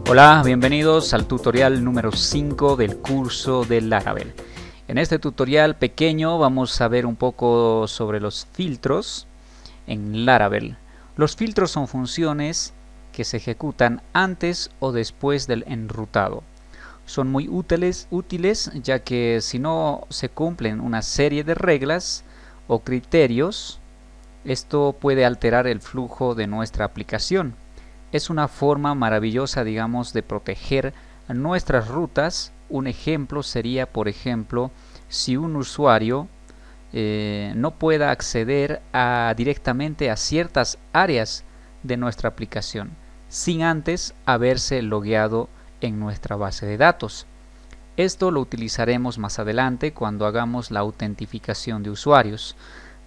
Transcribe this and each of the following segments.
Hola, bienvenidos al tutorial número 5 del curso de Laravel. En este tutorial pequeño vamos a ver un poco sobre los filtros en Laravel. Los filtros son funciones que se ejecutan antes o después del enrutado. Son muy útiles ya que si no se cumplen una serie de reglas o criterios, esto puede alterar el flujo de nuestra aplicación. Es una forma maravillosa, digamos, de proteger nuestras rutas. Un ejemplo sería, por ejemplo, si un usuario no pueda acceder directamente a ciertas áreas de nuestra aplicación sin antes haberse logueado en nuestra base de datos. Esto lo utilizaremos más adelante cuando hagamos la autentificación de usuarios,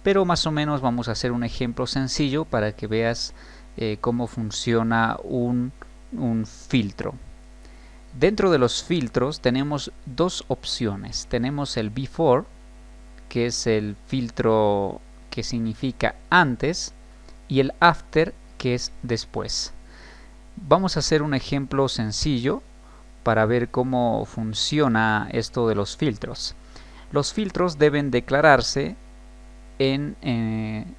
pero más o menos vamos a hacer un ejemplo sencillo para que veas cómo funciona un filtro. Dentro de los filtros tenemos dos opciones. Tenemos el before, que es el filtro que significa antes, y el after, que es después. Vamos a hacer un ejemplo sencillo para ver cómo funciona esto de los filtros. Los filtros deben declararse en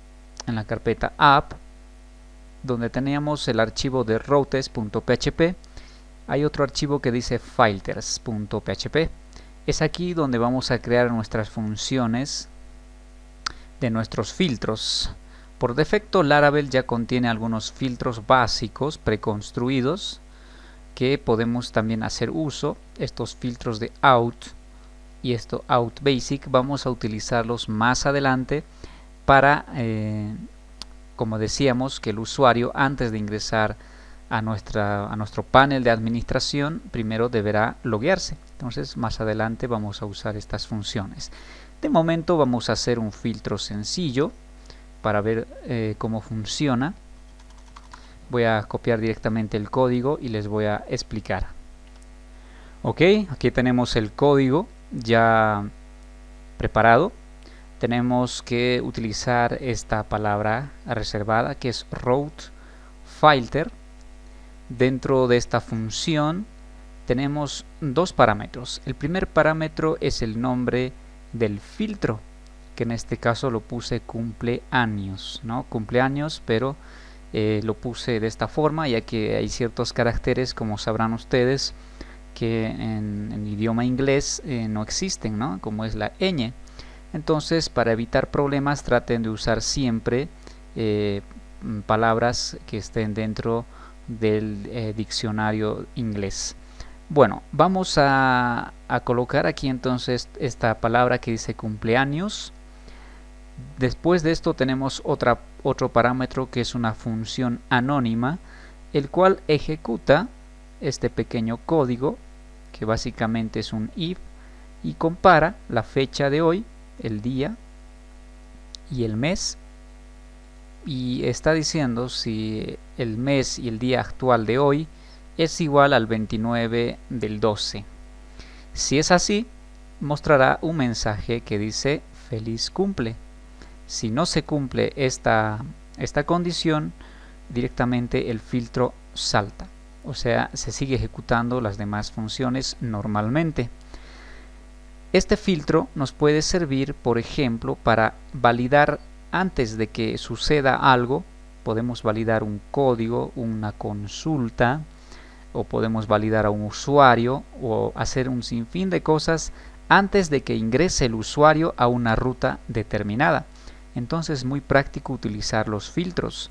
la carpeta app, donde teníamos el archivo de routes.php. Hay otro archivo que dice filters.php. Es aquí donde vamos a crear nuestras funciones de nuestros filtros. Por defecto Laravel ya contiene algunos filtros básicos preconstruidos que podemos también hacer uso. Estos filtros de out y esto out basic vamos a utilizarlos más adelante para como decíamos, que el usuario antes de ingresar a nuestro panel de administración primero deberá loguearse. Entonces más adelante vamos a usar estas funciones. De momento vamos a hacer un filtro sencillo para ver cómo funciona. Voy a copiar directamente el código y les voy a explicar. Ok, aquí tenemos el código ya preparado. Tenemos que utilizar esta palabra reservada que es route filter. Dentro de esta función tenemos dos parámetros. El primer parámetro es el nombre del filtro, que en este caso lo puse cumpleaños, ¿no? Cumpleaños, pero lo puse de esta forma ya que hay ciertos caracteres, como sabrán ustedes, que en idioma inglés no existen, ¿no? Como es la ñ. Entonces, para evitar problemas, traten de usar siempre palabras que estén dentro del diccionario inglés. Bueno, vamos a colocar aquí entonces esta palabra que dice cumpleaños. Después de esto tenemos otro parámetro que es una función anónima, el cual ejecuta este pequeño código que básicamente es un if y compara la fecha de hoy, el día y el mes, y está diciendo si el mes y el día actual de hoy es igual al 29 del 12. Si es así, mostrará un mensaje que dice feliz cumple. Si no se cumple esta condición, directamente el filtro salta, o sea, se sigue ejecutando las demás funciones normalmente. Este filtro nos puede servir, por ejemplo, para validar antes de que suceda algo. Podemos validar un código, una consulta, o podemos validar a un usuario, o hacer un sinfín de cosas antes de que ingrese el usuario a una ruta determinada. Entonces es muy práctico utilizar los filtros.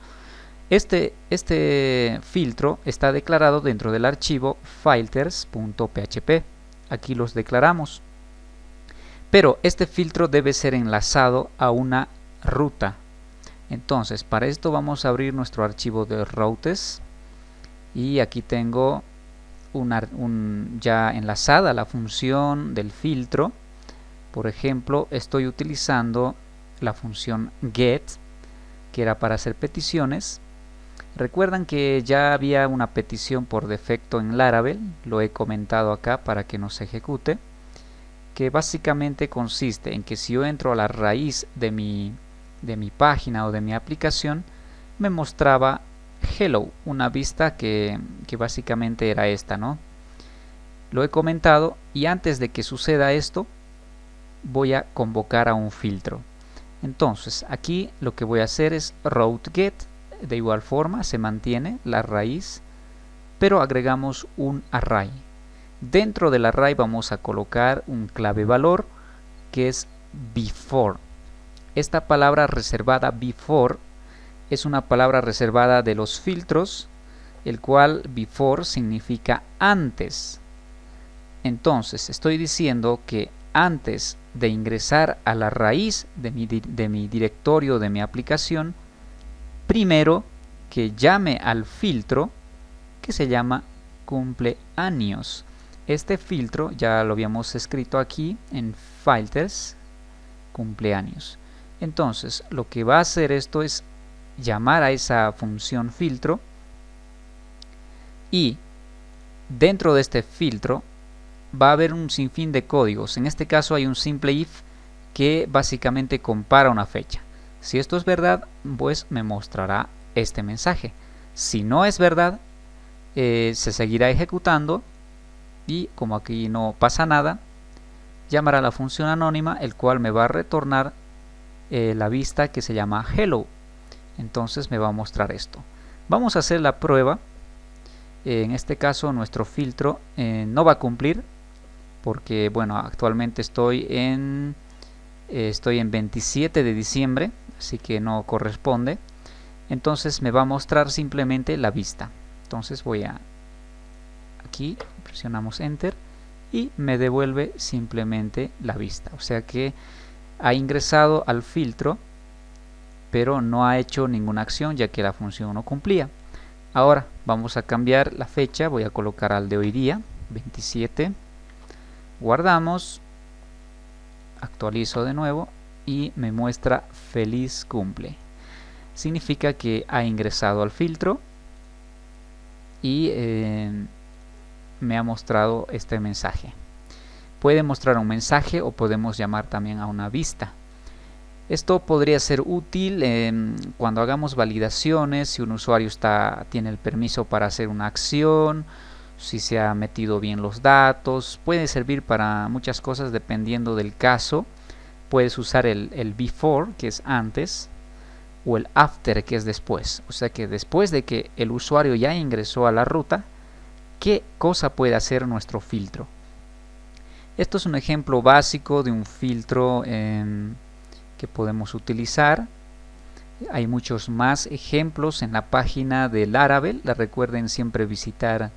Este filtro está declarado dentro del archivo filters.php. Aquí los declaramos. Pero este filtro debe ser enlazado a una ruta. Entonces, para esto vamos a abrir nuestro archivo de routes. Y aquí tengo ya enlazada la función del filtro. Por ejemplo, estoy utilizando la función get, que era para hacer peticiones. Recuerdan que ya había una petición por defecto en Laravel. Lo he comentado acá para que no se ejecute, que básicamente consiste en que si yo entro a la raíz de mi página o de mi aplicación, me mostraba hello, una vista que básicamente era esta, ¿no? Lo he comentado, y antes de que suceda esto voy a convocar a un filtro. Entonces aquí lo que voy a hacer es route_get. De igual forma se mantiene la raíz, pero agregamos un array. Dentro del array vamos a colocar un clave valor que es before. Esta palabra reservada before es una palabra reservada de los filtros, el cual before significa antes. Entonces estoy diciendo que antes de ingresar a la raíz de mi directorio, de mi aplicación, primero que llame al filtro que se llama cumpleaños. Este filtro ya lo habíamos escrito aquí en filters, cumpleaños. Entonces lo que va a hacer esto es llamar a esa función filtro, y dentro de este filtro va a haber un sinfín de códigos. En este caso hay un simple if que básicamente compara una fecha. Si esto es verdad, pues me mostrará este mensaje. Si no es verdad, se seguirá ejecutando, y como aquí no pasa nada, llamará a la función anónima, el cual me va a retornar la vista que se llama hello. Entonces me va a mostrar esto. Vamos a hacer la prueba. En este caso nuestro filtro no va a cumplir, porque bueno, actualmente estoy en 27 de diciembre, así que no corresponde. Entonces me va a mostrar simplemente la vista. Entonces voy a aquí, presionamos enter y me devuelve simplemente la vista. O sea que ha ingresado al filtro, pero no ha hecho ninguna acción, ya que la función no cumplía. Ahora vamos a cambiar la fecha. Voy a colocar al de hoy día, 27. Guardamos, actualizo de nuevo y me muestra feliz cumple. Significa que ha ingresado al filtro y me ha mostrado este mensaje. Puede mostrar un mensaje o podemos llamar también a una vista. Esto podría ser útil cuando hagamos validaciones, si un usuario tiene el permiso para hacer una acción, si se ha metido bien los datos. Puede servir para muchas cosas dependiendo del caso. Puedes usar el before, que es antes, o el after, que es después. O sea que después de que el usuario ya ingresó a la ruta, ¿qué cosa puede hacer nuestro filtro? Esto es un ejemplo básico de un filtro que podemos utilizar. Hay muchos más ejemplos en la página de Laravel. Recuerden siempre visitar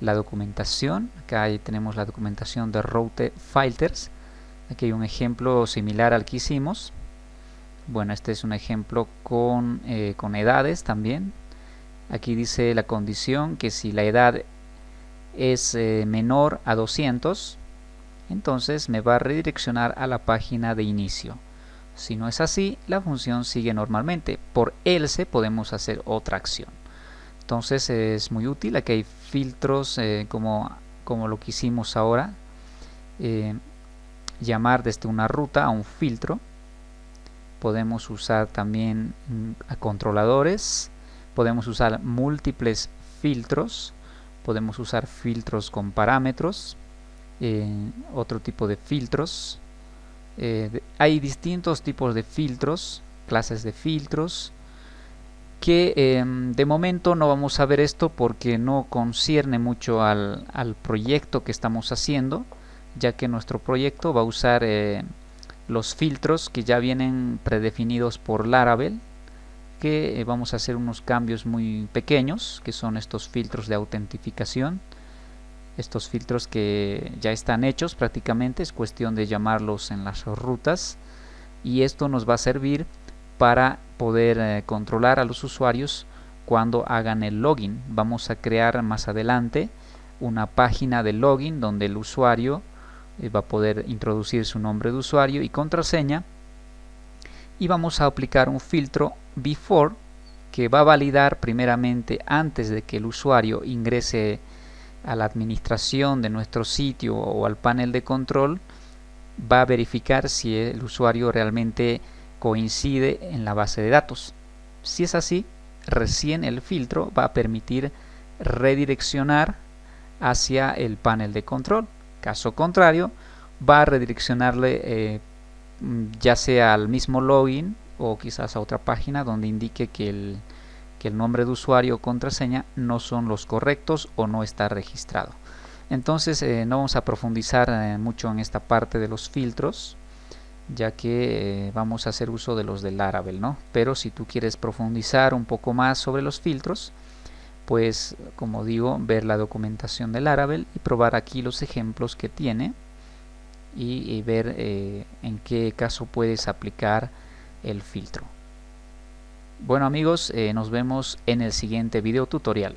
la documentación. Acá tenemos la documentación de Route Filters. Aquí hay un ejemplo similar al que hicimos. Bueno, este es un ejemplo con edades también. Aquí dice la condición que si la edad es menor a 200, entonces me va a redireccionar a la página de inicio. Si no es así, la función sigue normalmente. Por else podemos hacer otra acción. Entonces es muy útil. Aquí hay filtros como lo que hicimos ahora. Llamar desde una ruta a un filtro. Podemos usar también a controladores. Podemos usar múltiples filtros. Podemos usar filtros con parámetros. Otro tipo de filtros. Hay distintos tipos de filtros, clases de filtros, que de momento no vamos a ver esto porque no concierne mucho al proyecto que estamos haciendo, ya que nuestro proyecto va a usar los filtros que ya vienen predefinidos por Laravel, que vamos a hacer unos cambios muy pequeños, que son estos filtros de autentificación. Estos filtros que ya están hechos prácticamente, es cuestión de llamarlos en las rutas, y esto nos va a servir para poder controlar a los usuarios cuando hagan el login. Vamos a crear más adelante una página de login donde el usuario va a poder introducir su nombre de usuario y contraseña, y vamos a aplicar un filtro before que va a validar primeramente, antes de que el usuario ingrese a la administración de nuestro sitio o al panel de control, va a verificar si el usuario realmente coincide en la base de datos. Si es así, recién el filtro va a permitir redireccionar hacia el panel de control. Caso contrario, va a redireccionarle ya sea al mismo login o quizás a otra página donde indique que el nombre de usuario o contraseña no son los correctos o no está registrado. Entonces no vamos a profundizar mucho en esta parte de los filtros, ya que vamos a hacer uso de los de Laravel, ¿no? Pero si tú quieres profundizar un poco más sobre los filtros, pues como digo, ver la documentación de Laravel y probar aquí los ejemplos que tiene y ver en qué caso puedes aplicar el filtro. Bueno amigos, nos vemos en el siguiente video tutorial.